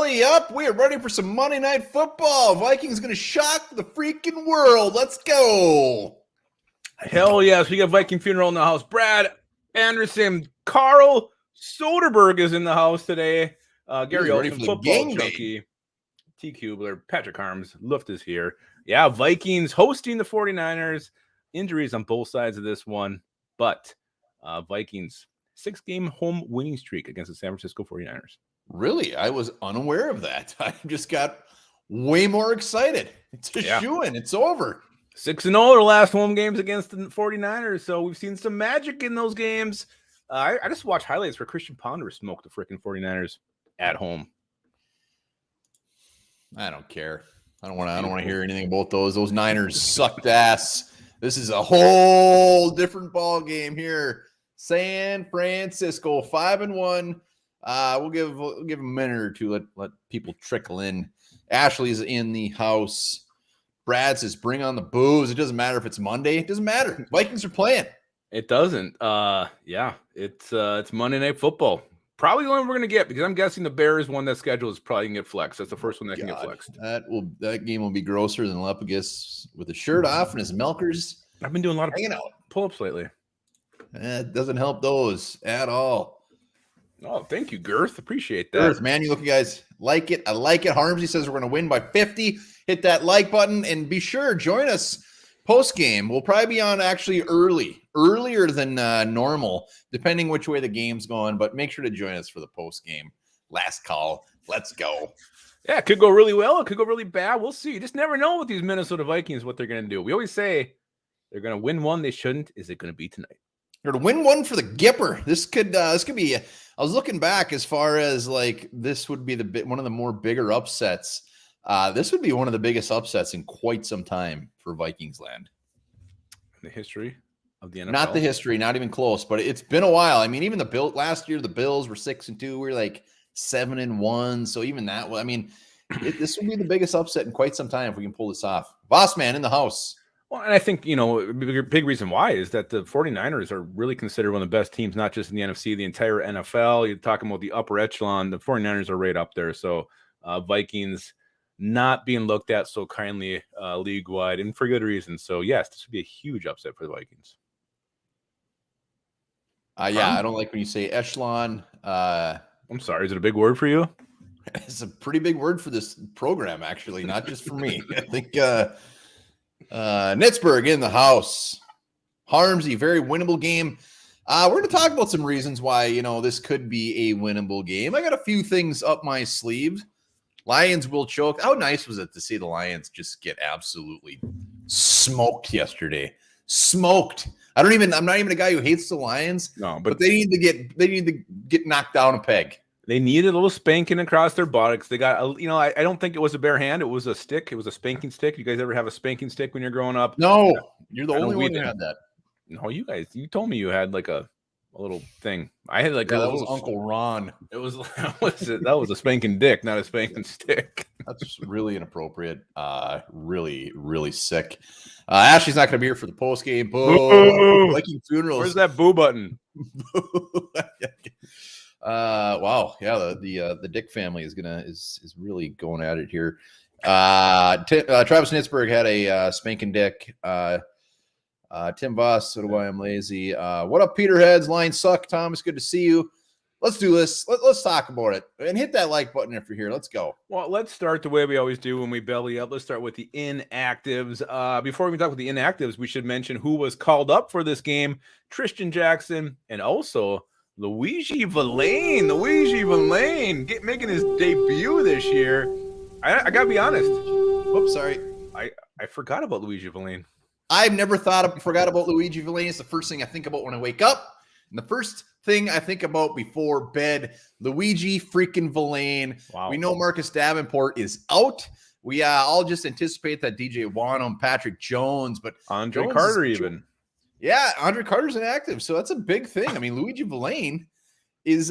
belly up. We are ready for some Monday Night Football. Vikings going to shock the freaking world. Let's go. Hell yes. We got Viking Funeral in the house. Brad Anderson, Carl Soderberg is in the house today. Gary Olsen, football junkie. T-Cube, Patrick Harms, Luft is here. Yeah, Vikings hosting the 49ers. Injuries on both sides of this one. But Vikings, 6-game home winning streak against the San Francisco 49ers. Really? I was unaware of that. I just got way more excited. It's a shoo-in. It's over. 6-0 the last home games against the 49ers. So we've seen some magic in those games. I just watched highlights where Christian Ponder smoked the freaking 49ers at home. I don't care. I don't want to hear anything about those. Those Niners sucked ass. This is a whole different ball game here. San Francisco 5-1. We'll give them a minute or two. Let people trickle in. Ashley's in the house. Brad says, "Bring on the booze." It doesn't matter if it's Monday. It doesn't matter. Vikings are playing. It doesn't. It's Monday Night Football. Probably the one we're gonna get because I'm guessing the Bears one that schedule is probably gonna get flexed. That's the first one that can get flexed. That game will be grosser than Lepidus with his shirt off and his milkers. I've been doing a lot of pull-ups lately. It doesn't help those at all. Oh, thank you, Girth. Appreciate that. Girth, man, you look, you guys like it. I like it. Harmsy says we're going to win by 50. Hit that like button and be sure join us post game. We'll probably be on actually earlier than normal, depending which way the game's going. But make sure to join us for the post game. Last call. Let's go. Yeah, it could go really well. It could go really bad. We'll see. You just never know with these Minnesota Vikings what they're going to do. We always say they're going to win one. They shouldn't. Is it going to be tonight? They're going to win one for the Gipper. This could be. I was looking back as far as like this would be one of the more bigger upsets. This would be one of the biggest upsets in quite some time for Vikings land. The history of the NFL. Not the history, not even close, but it's been a while. I mean, even last year, the Bills were 6-2. We were like 7-1. So even that, I mean, this would be the biggest upset in quite some time if we can pull this off. Boss man in the house. Well, and I think, a big reason why is that the 49ers are really considered one of the best teams, not just in the NFC, the entire NFL. You're talking about the upper echelon. The 49ers are right up there. So Vikings not being looked at so kindly league-wide and for good reason. So, yes, this would be a huge upset for the Vikings. I don't like when you say echelon. I'm sorry. Is it a big word for you? It's a pretty big word for this program, actually, not just for me. I think Nitzberg in the house. Harmsy, very winnable game. We're going to talk about some reasons why, this could be a winnable game. I got a few things up my sleeve. Lions will choke. How nice was it to see the Lions just get absolutely smoked yesterday? Smoked. I'm not even a guy who hates the Lions. No, but they need to get knocked down a peg. They needed a little spanking across their buttocks. They got, I don't think it was a bare hand. It was a stick. It was a spanking stick. You guys ever have a spanking stick when you're growing up? No, you're the only one who had that. No, you guys. You told me you had like a little thing. I had like that was Uncle Ron. It was that was a spanking dick, not a spanking stick. That's really inappropriate. Really, really sick. Ashley's not going to be here for the post game. Boo! Viking funerals. Where's that boo button? Wow. Yeah, the Dick family is really going at it here. Travis Nitzberg had a spanking dick. Tim Voss, so do I, I'm lazy. What up, Peterheads? Lines suck. Thomas, good to see you. Let's do this. Let's talk about it. And hit that like button if you're here. Let's go. Well, let's start the way we always do when we belly up. Let's start with the inactives. Before we talk about the inactives, we should mention who was called up for this game. Tristan Jackson and also Luigi Villain. Making his debut this year. I got to be honest. Whoops, sorry. I forgot about Luigi Villain. I've never forgot about Luigi Villain. It's the first thing I think about when I wake up. And the first thing I think about before bed, Luigi freaking Villain. Wow. We know Marcus Davenport is out. We all just anticipate that DJ Wanham, Patrick Jones, but Andre Carter even. Yeah, Andre Carter's inactive. So that's a big thing. I mean, Luigi Villain is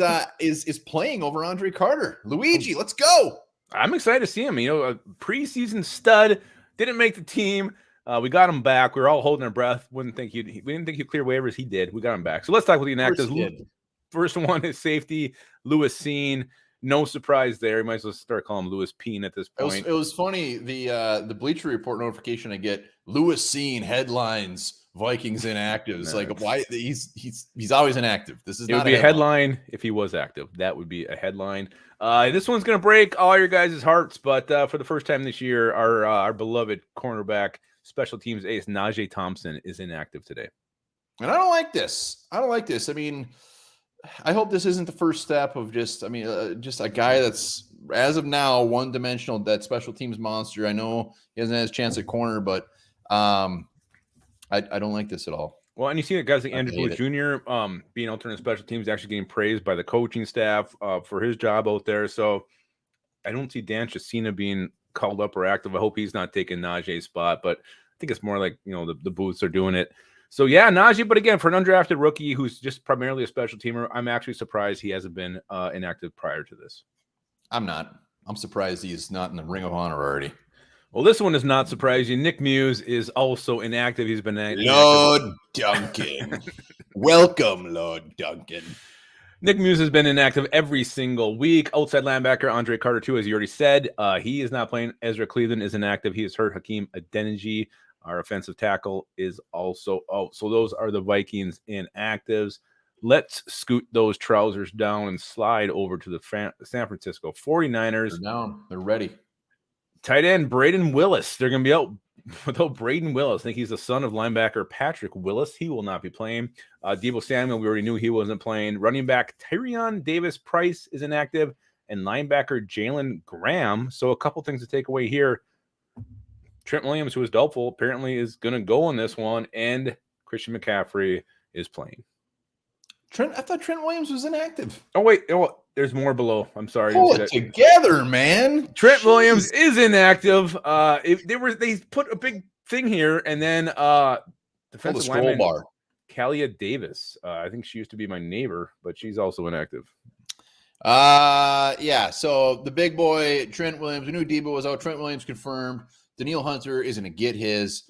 playing over Andre Carter. Luigi, let's go. I'm excited to see him. A preseason stud, didn't make the team. We got him back. We were all holding our breath. We didn't think he'd clear waivers. He did. We got him back. So let's talk about the inactives. First one is safety. Lewis Seen no surprise there. You might as well start calling him Lewis Peen at this point. It was funny. The Bleacher Report notification I get, Lewis Seen headlines Vikings inactives. Like, why? He's always inactive. This is not a headline if he was active. That would be a headline. This one's gonna break all your guys' hearts, but for the first time this year, our beloved cornerback, special teams ace Najee Thompson is inactive today. And I don't like this. I mean, I hope this isn't the first step of just a guy that's, as of now, one-dimensional, that special teams monster. I know he hasn't had his chance at corner, but I don't like this at all. Well, and you see that guys like Andrew Booth Jr. Being alternate special teams, actually getting praised by the coaching staff for his job out there. So I don't see Dan Chesina being called up or active. I hope he's not taking Najee's spot, but I think it's more like, the Booths are doing it. So, yeah, Najee, but again, for an undrafted rookie who's just primarily a special teamer, I'm actually surprised he hasn't been inactive prior to this. I'm not. I'm surprised he's not in the Ring of Honor already. Well, this one does not surprise you. Nick Muse is also inactive. He's been inactive. Lord Duncan. Welcome, Lord Duncan. Nick Muse has been inactive every single week. Outside linebacker Andre Carter, too, as you already said. He is not playing. Ezra Cleveland is inactive. He has hurt Hakeem Adeniji. Our offensive tackle is also out. So those are the Vikings inactives. Let's scoot those trousers down and slide over to the San Francisco 49ers. They're down. They're ready. Tight end Braden Willis. They're going to be out without Braden Willis. I think he's the son of linebacker Patrick Willis. He will not be playing. Deebo Samuel, we already knew he wasn't playing. Running back Tyrion Davis-Price is inactive. And linebacker Jalen Graham. So a couple things to take away here. Trent Williams, who is doubtful, apparently is going to go on this one, and Christian McCaffrey is playing. I thought Trent Williams was inactive. Oh, wait. There's more below. I'm sorry. Pull it together, man. Trent Williams is inactive. They put a big thing here, and then defensive lineman Kalia Davis. I think she used to be my neighbor, but she's also inactive. Yeah. So the big boy, Trent Williams. We knew Deebo was out. Trent Williams confirmed. Daniil Hunter is going to get his.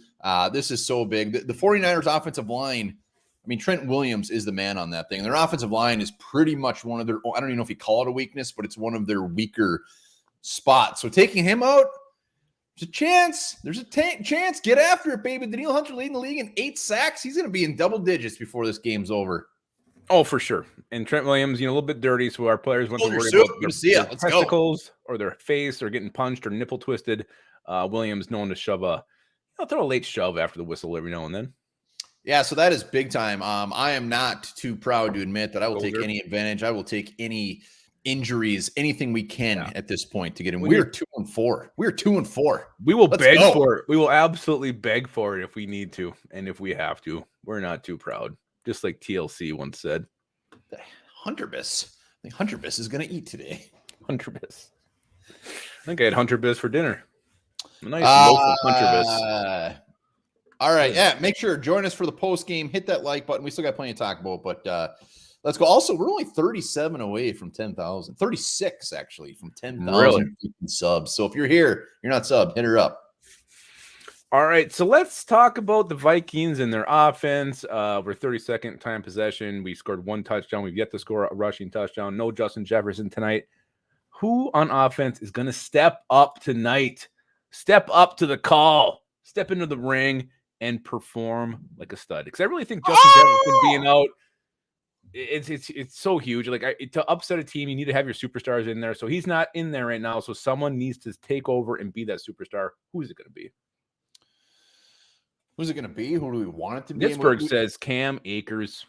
This is so big. The 49ers offensive line, I mean, Trent Williams is the man on that thing. Their offensive line is pretty much one of their, I don't even know if you call it a weakness, but it's one of their weaker spots. So taking him out, there's a chance. There's a chance. Get after it, baby. Daniil Hunter leading the league in 8 sacks. He's going to be in double digits before this game's over. Oh, for sure. And Trent Williams, a little bit dirty, so our players wouldn't worry about their testicles or their face or getting punched or nipple twisted. Williams known to throw a late shove after the whistle every now and then. Yeah, so that is big time. I am not too proud to admit that I will take any advantage. I will take any injuries, anything we can at this point to get in. We're 2-4. We're 2-4. We will beg for it. We will absolutely beg for it if we need to, and if we have to. We're not too proud. Just like TLC once said. Hunterbiss. I think Hunterbiss is going to eat today. Hunterbiss. I think I had Hunterbiss for dinner. A nice loaf of Hunterbiss. All right. Yeah, make sure join us for the post game. Hit that like button. We still got plenty to talk about, but let's go. Also, we're only 37 away from 10,000. 36 actually from 10,000 subs. So if you're here, you're not subbed, hit her up. All right, so let's talk about the Vikings and their offense. We're 32nd time possession. We scored 1 touchdown. We've yet to score a rushing touchdown. No Justin Jefferson tonight. Who on offense is going to step up tonight? Step up to the call. Step into the ring and perform like a stud. Because I really think Justin Jefferson being out, it's so huge. Like to upset a team, you need to have your superstars in there. So he's not in there right now. So someone needs to take over and be that superstar. Who is it going to be? Who's it going to be? Who do we want it to be? Pittsburgh says Cam Akers.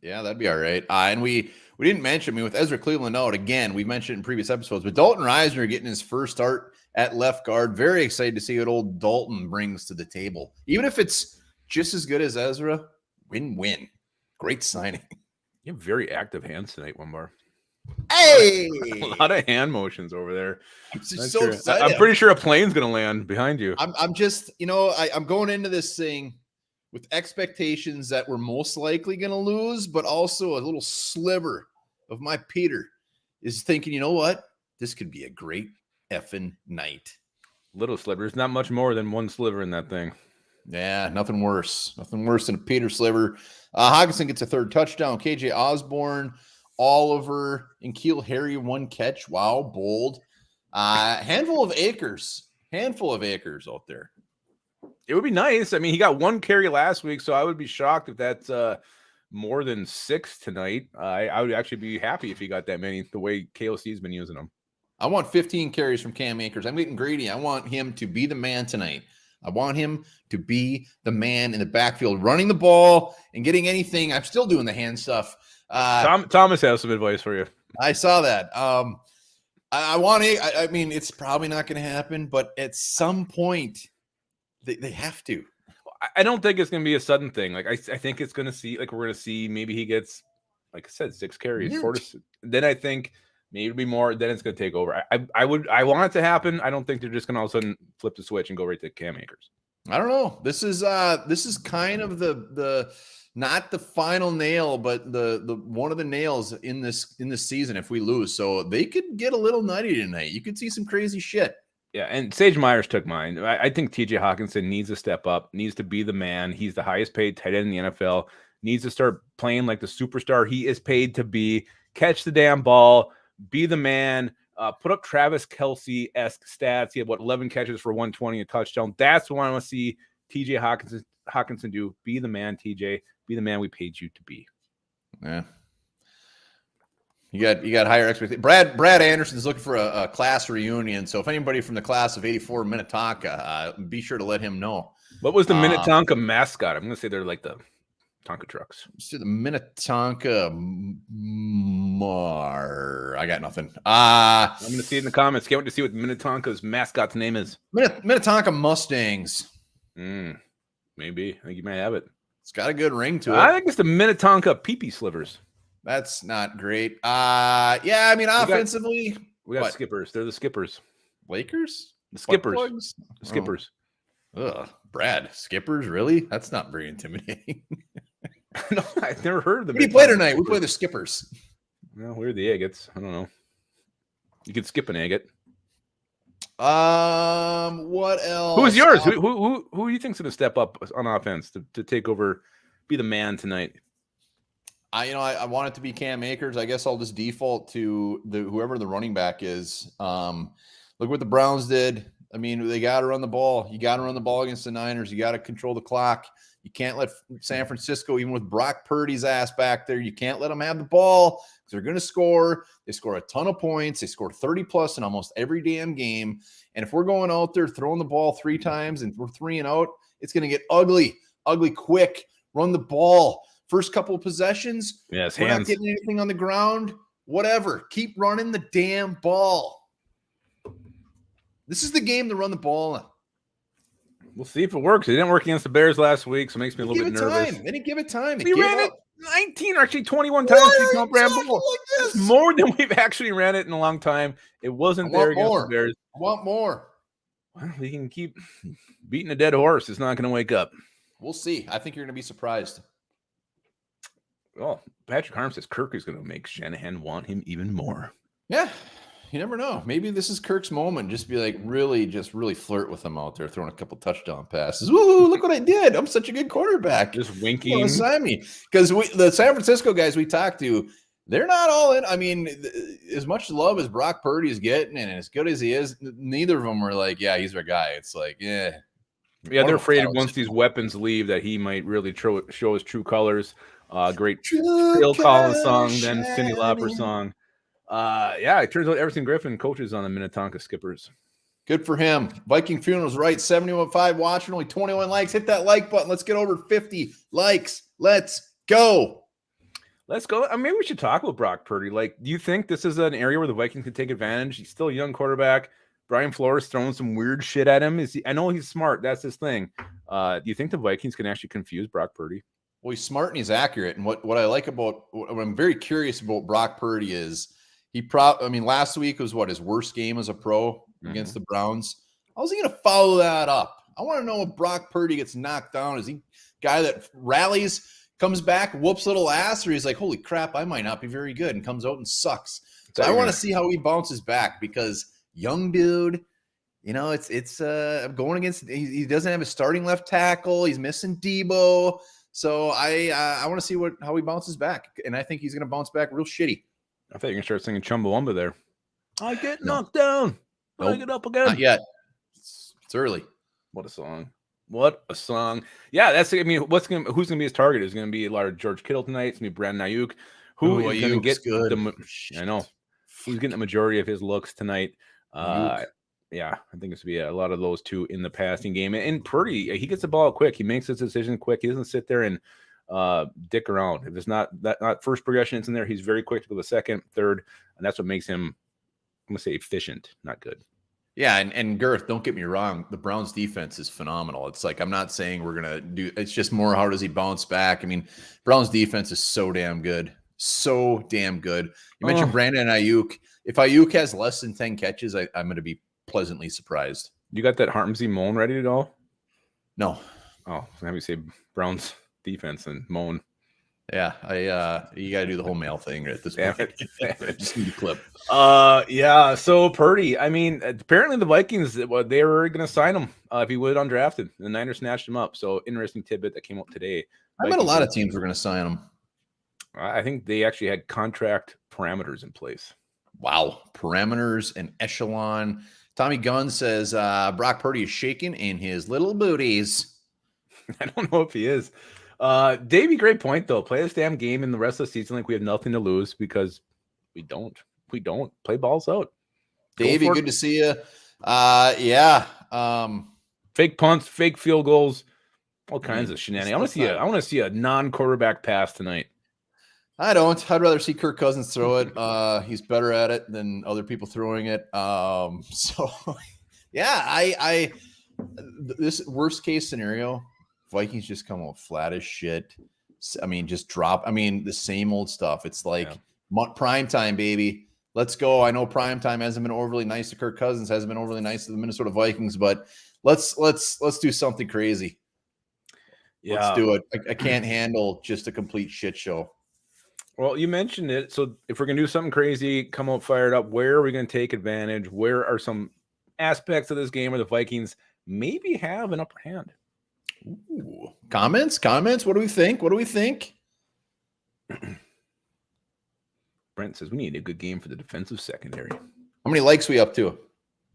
Yeah, that'd be all right. And we didn't mention, with Ezra Cleveland out again, we mentioned in previous episodes, but Dalton Reisner getting his first start at left guard. Very excited to see what old Dalton brings to the table. Even if it's just as good as Ezra, win-win. Great signing. You have very active hands tonight, Wimbar. Hey! A lot of hand motions over there. I'm just so excited. I'm pretty sure a plane's going to land behind you. I'm just, I'm going into this thing with expectations that we're most likely going to lose, but also a little sliver of my Peter is thinking, you know what? This could be a great effing night. Little sliver. There's not much more than one sliver in that thing. Yeah, nothing worse. Nothing worse than a Peter sliver. Hawkinson gets a 3rd touchdown. KJ Osborne Oliver, and Keel Harry, 1 catch. Wow, bold. Handful of acres out there. It would be nice. I mean, he got 1 carry last week, so I would be shocked if that's more than 6 tonight. I would actually be happy if he got that many, the way KOC's been using them. I want 15 carries from Cam Akers. I'm getting greedy. I want him to be the man tonight. I want him to be the man in the backfield, running the ball and getting anything. I'm still doing the hand stuff. Thomas has some advice for you. I saw that. I mean, it's probably not going to happen, but at some point, they have to. I don't think it's going to be a sudden thing. Like I think it's going to see, like we're going to see, maybe he gets, like I said, 6 carries, 4 to. Then I think maybe it'll be more. Then it's going to take over. I want it to happen. I don't think they're just going to all of a sudden flip the switch and go right to Cam Akers. I don't know. This is kind of the not the final nail, but the one of the nails in this season if we lose. So they could get a little nutty tonight. You could see some crazy shit. Yeah, and Sage Myers took mine. I think TJ Hawkinson needs to step up, needs to be the man. He's the highest paid tight end in the NFL, needs to start playing like the superstar he is paid to be, catch the damn ball, be the man, put up Travis Kelce-esque stats. He had, 11 catches for 120, a touchdown. That's what I want to see TJ Hawkinson do. Be the man, TJ. Be the man we paid you to be. Yeah. You got higher expectations. Brad Anderson's looking for a class reunion. So if anybody from the class of '84 Minnetonka, be sure to let him know. What was the Minnetonka mascot? I'm going to say they're like the Tonka trucks. The Minnetonka I got nothing. I'm going to see it in the comments. Can't wait to see what Minnetonka's mascot's name is. Minnetonka Mustangs. Maybe. I think you might have it. It's got a good ring to it. I think it's the Minnetonka Pee-Pee Slivers. That's not great. Yeah, I mean, offensively. We got skippers. They're the skippers. Lakers? The skippers. The skippers. Ugh, Brad, skippers? Really? That's not very intimidating. No, I've never heard of them. What do you play tonight? We play the skippers. Well, we're the agates. I don't know. You could skip an agate. What else? Who's yours? Who do you think's going to step up on offense to take over, be the man tonight? I want it to be Cam Akers. I guess I'll just default to whoever the running back is. Look what the Browns did. I mean, they got to run the ball. You got to run the ball against the Niners. You got to control the clock. You can't let San Francisco, even with Brock Purdy's ass back there, you can't let them have the ball because they're going to score. They score a ton of points. They score 30+ in almost every damn game. And if we're going out there throwing the ball 3 times and we're 3 and out, it's going to get ugly quick. Run the ball. First couple of possessions, yes, we're not getting anything on the ground. Whatever. Keep running the damn ball. This is the game to run the ball in. We'll see if it works. It didn't work against the Bears last week, so it makes me a little bit nervous. They didn't give it time. We ran it 19 or actually 21 times. It's more than we've actually ran it in a long time. It wasn't there against the Bears. I want more. Well, we can keep beating a dead horse. It's not going to wake up. We'll see. I think you're going to be surprised. Oh, Patrick Harm says Kirk is going to make Shanahan want him even more. Yeah, you never know. Maybe this is Kirk's moment. Just be like, really flirt with him out there, throwing a couple touchdown passes. Woo! Look what I did. I'm such a good quarterback. Just winking. Sign me. Because the San Francisco guys we talked to, they're not all in. I mean, as much love as Brock Purdy is getting, and as good as he is, neither of them were like, yeah, he's our guy. It's like, yeah. Yeah, they're afraid once these weapons leave that he might really show his true colors. Great Phil Collins song, then Cyndi Lauper song. Yeah, it turns out Everson Griffin coaches on the Minnetonka Skippers. Good for him. Viking Funerals right. 71.5 watching, only 21 likes. Hit that like button. Let's get over 50 likes. Let's go. Let's go. Maybe we should talk about Brock Purdy. Like, do you think this is an area where the Vikings can take advantage? He's still a young quarterback. Brian Flores throwing some weird shit at him. I know he's smart. That's his thing. Do you think the Vikings can actually confuse Brock Purdy? Well, he's smart and he's accurate. And what I like about what I'm very curious about Brock Purdy is last week was his worst game as a pro against the Browns. How's he going to follow that up? I want to know if Brock Purdy gets knocked down. Is he a guy that rallies, comes back, whoops little ass, or he's like, holy crap, I might not be very good, and comes out and sucks. So I want to see how he bounces back because young dude, it's going against, he doesn't have a starting left tackle. He's missing Debo. So I want to see how he bounces back, and I think he's going to bounce back real shitty. I thought you were going to start singing Chumbawamba there. I get knocked down. Nope, I get up again. Not yet. It's early. What a song. What a song. Yeah, that's, I mean, who's going to be his target? Is going to be a lot of George Kittle tonight. It's going to be Brandon Ayuk. Who is going to get I know. Who's getting the majority of his looks tonight? Yeah, I think it's going to be a lot of those two in the passing game. And Purdy, he gets the ball quick. He makes his decision quick. He doesn't sit there and dick around. If it's not first progression, it's in there. He's very quick to go the second, third, and that's what makes him, I'm going to say, efficient, not good. Yeah, and Girth, don't get me wrong. The Browns defense is phenomenal. It's like, I'm not saying we're going to do – it's just more how does he bounce back. I mean, Browns defense is so damn good. So damn good. You mentioned Brandon Ayuk. If Ayuk has less than 10 catches, I'm going to be pleasantly surprised. You got that Harmsy moan ready to go? No. Oh, so have you say Browns defense and moan. Yeah, you got to do the whole mail thing at this point. I just need a clip. Yeah. So Purdy, I mean, apparently the Vikings, they were going to sign him if he would undrafted. The Niners snatched him up. So interesting tidbit that came up today. I bet a lot of teams were going to sign him. I think they actually had contract parameters in place. Wow, parameters and echelon. Tommy Gunn says Brock Purdy is shaking in his little booties. I don't know if he is. Davey, great point though. Play this damn game in the rest of the season like we have nothing to lose, because we don't. We don't play balls out. Davey, good to see you. Yeah. Fake punts, fake field goals, all kinds of shenanigans. I want to see a non-quarterback pass tonight. I don't. I'd rather see Kirk Cousins throw it. He's better at it than other people throwing it. So yeah, this worst case scenario, Vikings just come out flat as shit. I mean, just drop. I mean, the same old stuff. It's like prime time, baby. Let's go. I know prime time hasn't been overly nice to Kirk Cousins, hasn't been overly nice to the Minnesota Vikings, but let's do something crazy. Yeah, let's do it. I can't handle just a complete shit show. Well, you mentioned it. So if we're going to do something crazy, come out fired up, where are we going to take advantage? Where are some aspects of this game where the Vikings maybe have an upper hand? Ooh. Comments? What do we think? Brent says we need a good game for the defensive secondary. How many likes we up to?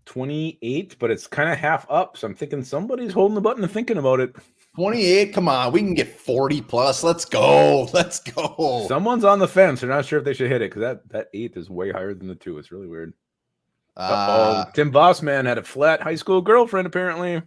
28, but it's kind of half up. So I'm thinking somebody's holding the button and thinking about it. 28, come on. We can get 40 plus. Let's go. Someone's on the fence. They're not sure if they should hit it because that 8 is way higher than the 2. It's really weird. Tim Bossman had a flat high school girlfriend, apparently.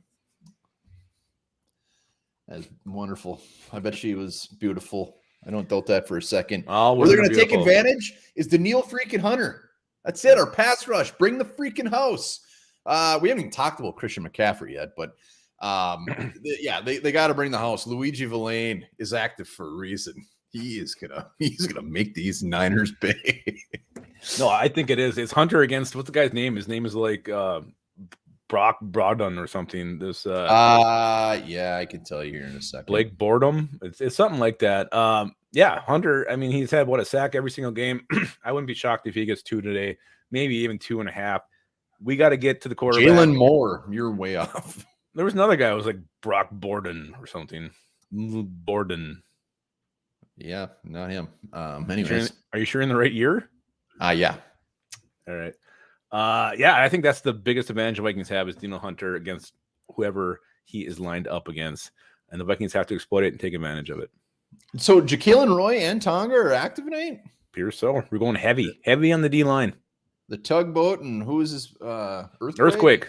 That's wonderful. I bet she was beautiful. I don't doubt that for a second. Oh, where they're going to take advantage is Daniil freaking Hunter. That's it. Our pass rush. Bring the freaking house. We haven't even talked about Christian McCaffrey yet, but yeah, they got to bring the house. Luigi Villain is active for a reason. He's gonna make these Niners big. No, I think it is. It's Hunter against, what's the guy's name? His name is like Brock Brodun or something. This yeah, I can tell you here in a second. Blake Boredom. It's something like that. Yeah, Hunter. I mean, he's had a sack every single game. I wouldn't be shocked if he gets 2 today, maybe even 2.5. We got to get to the quarterback. Jalen Moore, you're way off. There was another guy who was like Brock Borden or something. Borden. Yeah, not him. Anyways, are you sure in the right year? Yeah. All right. Yeah, I think that's the biggest advantage the Vikings have is Daniil Hunter against whoever he is lined up against, and the Vikings have to exploit it and take advantage of it. So Jaquelin Roy and Tonga are active tonight? Appears so. We're going heavy on the D line. The tugboat, and who is this? Earthquake.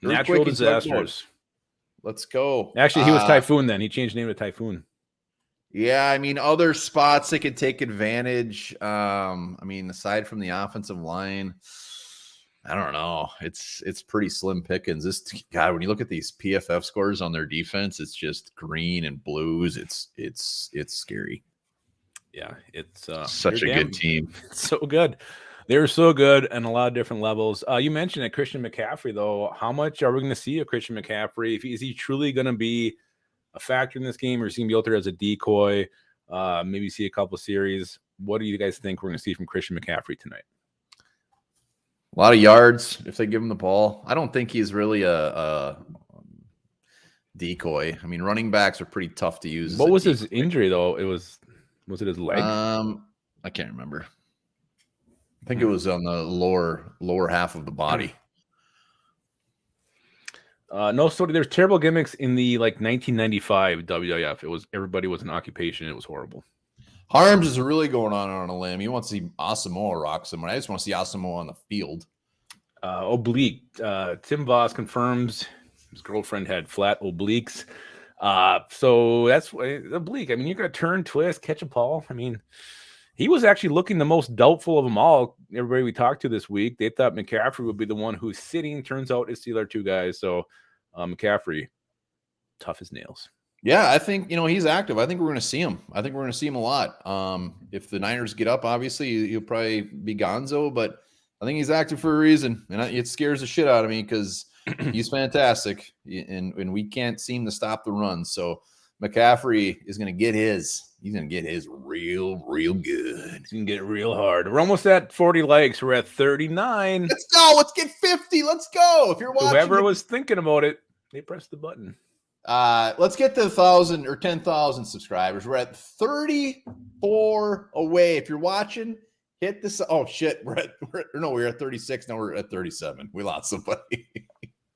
Natural disasters. Let's go. Actually, he was Typhoon then. He changed name to Typhoon. Yeah, I mean, other spots they could take advantage. I mean, aside from the offensive line, I don't know. It's pretty slim pickings. This guy, when you look at these PFF scores on their defense, it's just green and blues. It's scary. Yeah, it's such a good team. It's so good. They're so good on a lot of different levels. You mentioned it, Christian McCaffrey, though. How much are we going to see of Christian McCaffrey? Is he truly going to be a factor in this game, or is he going to be out there as a decoy? Maybe see a couple series. What do you guys think we're going to see from Christian McCaffrey tonight? A lot of yards if they give him the ball. I don't think he's really a decoy. I mean, running backs are pretty tough to use. What was his injury though? Was it his leg? I can't remember. I think it was on the lower half of the body. No, so there's terrible gimmicks in the 1995 WWF. Everybody was an occupation. It was horrible. Harms is really going on a limb. You want to see Asamoah rock someone. I just want to see Asamoah on the field. Oblique. Tim Voss confirms his girlfriend had flat obliques. So that's oblique. I mean, you're going to turn, twist, catch a ball. I mean, he was actually looking the most doubtful of them all. Everybody we talked to this week, they thought McCaffrey would be the one who's sitting. Turns out it's the other two guys. So McCaffrey, tough as nails. Yeah, I think, he's active. I think we're going to see him. I think we're going to see him a lot. If the Niners get up, obviously, he'll probably be gonzo, but I think he's active for a reason. And it scares the shit out of me because he's fantastic, and we can't seem to stop the run. So McCaffrey is going to get his. He's going to get his real good. He's going to get it real hard. We're almost at 40 likes. We're at 39. Let's go. Let's get 50. Let's go. If you're watching. Whoever was thinking about it, they pressed the button. Let's get to 1,000 or 10,000 subscribers. We're at 34 away. If you're watching, hit this. Oh shit, we're at 36. Now we're at 37. We lost somebody.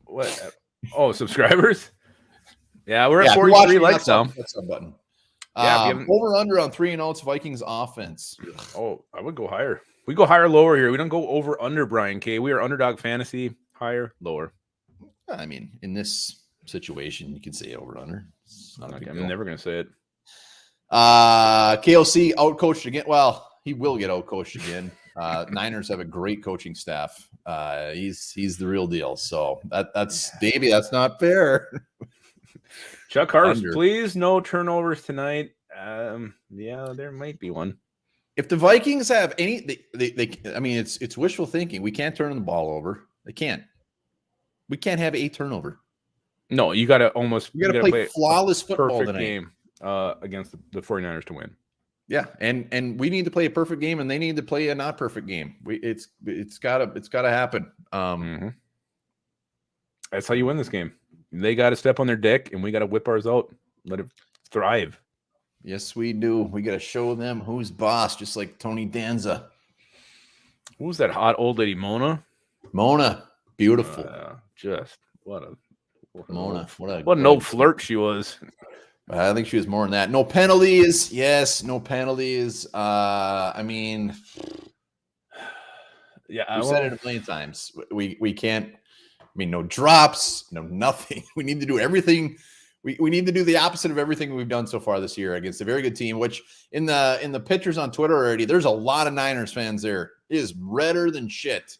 What? Oh, subscribers? Yeah, we're at 43 likes now. That's a button. Yeah, over under on 3-0 Vikings offense. Oh, I would go higher. We go higher, lower here. We don't go over under, Brian K. We are underdog fantasy. Higher, lower. I mean, in this situation, you can say over under. I'm never going to say it. KLC outcoached again. Well, he will get outcoached again. Niners have a great coaching staff. He's the real deal. So that's Davey. That's not fair. Chuck Harris, please no turnovers tonight. Yeah, there might be one. If the Vikings have any, I mean, it's wishful thinking. We can't turn the ball over. They can't. We can't have a turnover. No, you got to play flawless football tonight. Game against the 49ers to win. Yeah, and we need to play a perfect game, and they need to play a not perfect game. It's gotta happen. That's how you win this game. They got to step on their dick, and we got to whip ours out. Let it thrive. Yes, we do. We got to show them who's boss, just like Tony Danza. Who's that hot old lady, Mona? Mona, beautiful. What an old flirt she was. I think she was more than that. No penalties. Yes, no penalties. I mean, yeah, we've said it a million times. We can't. I mean, no drops, no nothing. We need to do everything. We need to do the opposite of everything we've done so far this year against a very good team. Which in the pictures on Twitter already, there's a lot of Niners fans there. It is redder than shit.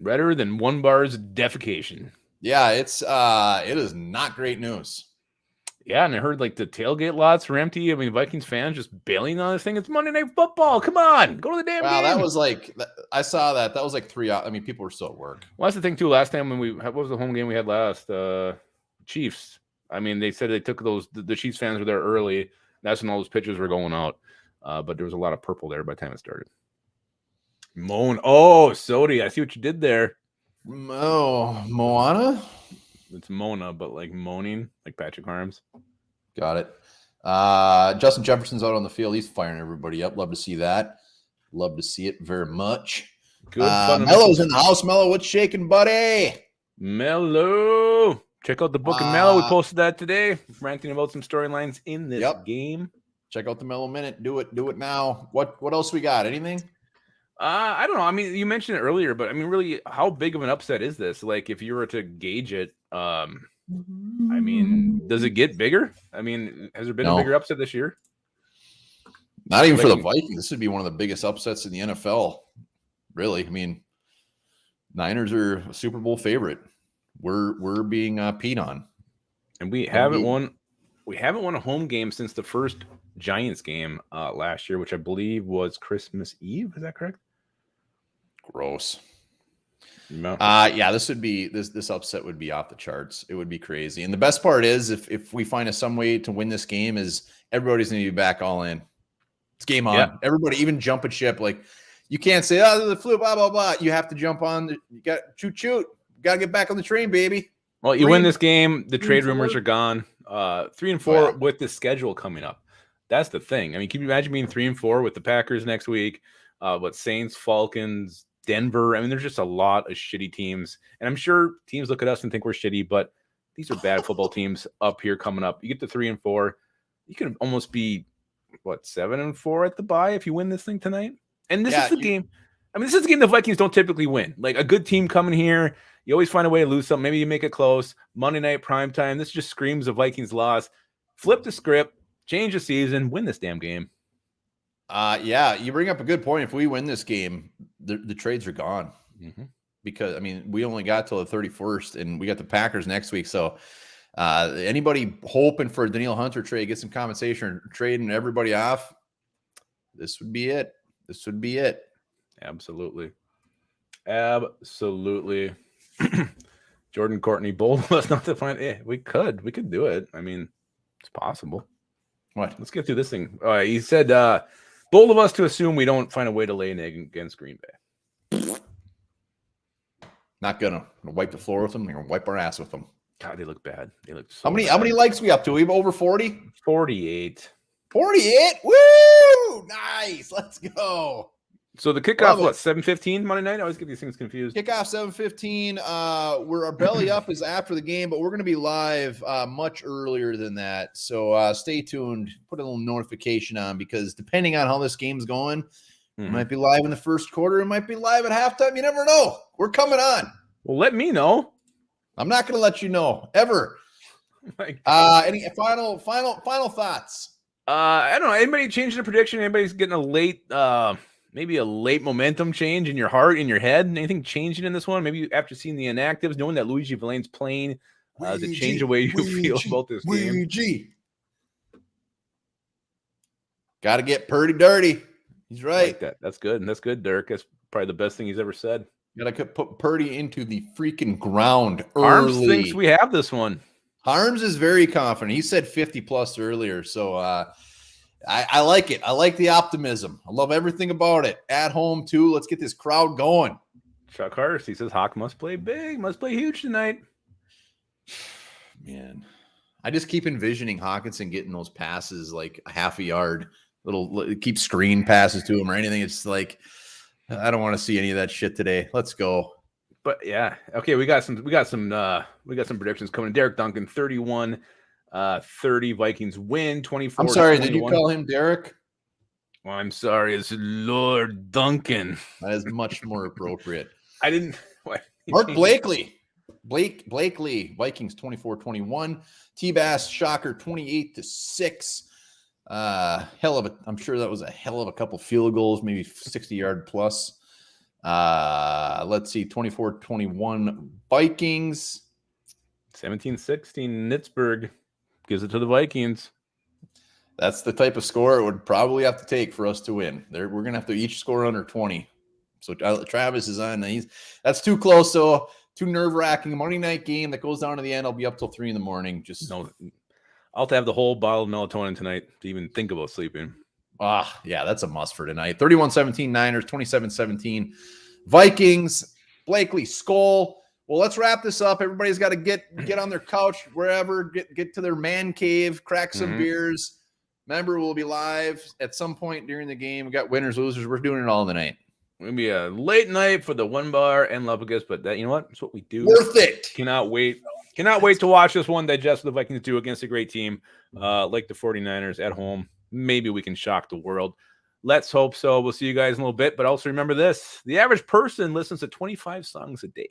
Redder than one bar's defecation. Yeah, it is not great news. Yeah, and I heard the tailgate lots were empty. I mean, Vikings fans just bailing on this thing. It's Monday Night Football. Come on, go to the damn game. That was I saw that. That was 3 hours. I mean, people were still at work. Well, that's the thing too. Last time what was the home game we had last? Chiefs. I mean, they said they took the Chiefs fans were there early. That's when all those pitchers were going out. But there was a lot of purple there by the time it started. Oh, Sodi, I see what you did there. Oh, Moana? It's Mona, but moaning, like Patrick Harms. Got it. Justin Jefferson's out on the field. He's firing everybody up. Love to see that. Love to see it very much. Good. Mello's in the house. Mello, what's shaking, buddy? Mello. Check out the book of Mello. We posted that today. Ranting about some storylines in this game. Check out the Mello Minute. Do it now. What else we got? Anything? I don't know. I mean, you mentioned it earlier, but I mean, really, how big of an upset is this? If you were to gauge it, I mean, does it get bigger? I mean, has there been a bigger upset this year? Not even for the Vikings. This would be one of the biggest upsets in the NFL. Really, I mean, Niners are a Super Bowl favorite. We're being peed on, and we haven't won. We haven't won a home game since the first Giants game last year, which I believe was Christmas Eve. Is that correct? Gross. No. Yeah, this upset would be off the charts. It would be crazy. And the best part is if we find some way to win this game is everybody's going to be back all in. It's game on. Yeah. Everybody, even jumping ship. You can't say, the flu, blah, blah, blah. You have to jump on. You got shoot. Got to get back on the train, baby. Well, you win this game. The trade rumors are gone. 3-4 with the schedule coming up. That's the thing. I mean, can you imagine being 3-4 with the Packers next week? Saints, Falcons, Denver. I mean, there's just a lot of shitty teams. And I'm sure teams look at us and think we're shitty, but these are bad football teams up here coming up. You get to 3-4. You could almost be, 7-4 at the bye if you win this thing tonight? And this is the game. I mean, this is the game the Vikings don't typically win. Like a good team coming here, you always find a way to lose something. Maybe you make it close. Monday night primetime. This just screams a Vikings loss. Flip the script, change the season, win this damn game. Yeah, you bring up a good point. If we win this game, the trades are gone. Mm-hmm. Because, I mean, we only got till the 31st, and we got the Packers next week. So anybody hoping for a Danielle Hunter trade, get some compensation, or trading everybody off, this would be it. This would be it. Absolutely. Jordan Courtney, bold of us not to find it. We could do it. I mean, it's possible. What? Let's get through this thing. He said, bold of us to assume we don't find a way to lay an egg against Green Bay. Not gonna wipe the floor with them. They're gonna wipe our ass with them. God, they look bad. They look so How many bad. likes we up to? We have over 40? 48. 48? Woo! Nice. Let's go. So the kickoff, 7:15 Monday night? I always get these things confused. Kickoff 7:15. Where our belly up is after the game, but we're going to be live much earlier than that. So stay tuned. Put a little notification on, because depending on how this game's going, it might be live in the first quarter. It might be live at halftime. You never know. We're coming on. Well, let me know. I'm not going to let you know ever. Any final thoughts? I don't know. Anybody changing the prediction? Anybody's getting a late, maybe a late momentum change in your heart, in your head? Anything changing in this one? Maybe after seeing the inactives, knowing that Luigi Villain's playing, does it change the way you feel about this game? Got to get Purdy dirty. He's right. Like that. That's good. And that's good, Dirk. That's probably the best thing he's ever said. Got to put Purdy into the freaking ground early. Harms thinks we have this one. Harms is very confident. He said 50 plus earlier. So I like it. I like the optimism. I love everything about it. At home, too. Let's get this crowd going. Chuck Hurst, he says Hawk must play big, must play huge tonight. Man, I just keep envisioning Hawkinson getting those passes like a half a yard, keep screen passes to him or anything. It's like, I don't want to see any of that shit today. Let's go. But yeah, okay, we got some predictions coming. Derek Duncan, 31-30 Vikings win, 24. I'm sorry, did you call him Derek? Well, I'm sorry, it's Lord Duncan. That is much more appropriate. I didn't. Mark Blakely. Blakely, Vikings 24-21. T-Bass, shocker, 28-6. I'm sure that was a hell of a couple field goals, maybe 60-yard plus. Let's see, 24-21 Vikings. 17-16 Nitzberg gives it to the Vikings. That's the type of score it would probably have to take for us to win. We're going to have to each score under 20. So Travis is on. That's too close. So too nerve-wracking. Monday night game that goes down to the end. I'll be up till 3 a.m. Just no. I'll have to have the whole bottle of melatonin tonight to even think about sleeping. Yeah, that's a must for tonight. 31-17 Niners, 27-17 Vikings. Blakely, Skull. Well, let's wrap this up. Everybody's got to get on their couch, wherever, get to their man cave, crack some beers. Remember, we'll be live at some point during the game. We got winners, losers. We're doing it all in the night. It's going to be a late night for the one bar and Lupagus, but that, you know what? It's what we do. Worth it. Cannot wait to watch this one digest what the Vikings do against a great team like the 49ers at home. Maybe we can shock the world. Let's hope so. We'll see you guys in a little bit, but also remember this. The average person listens to 25 songs a day.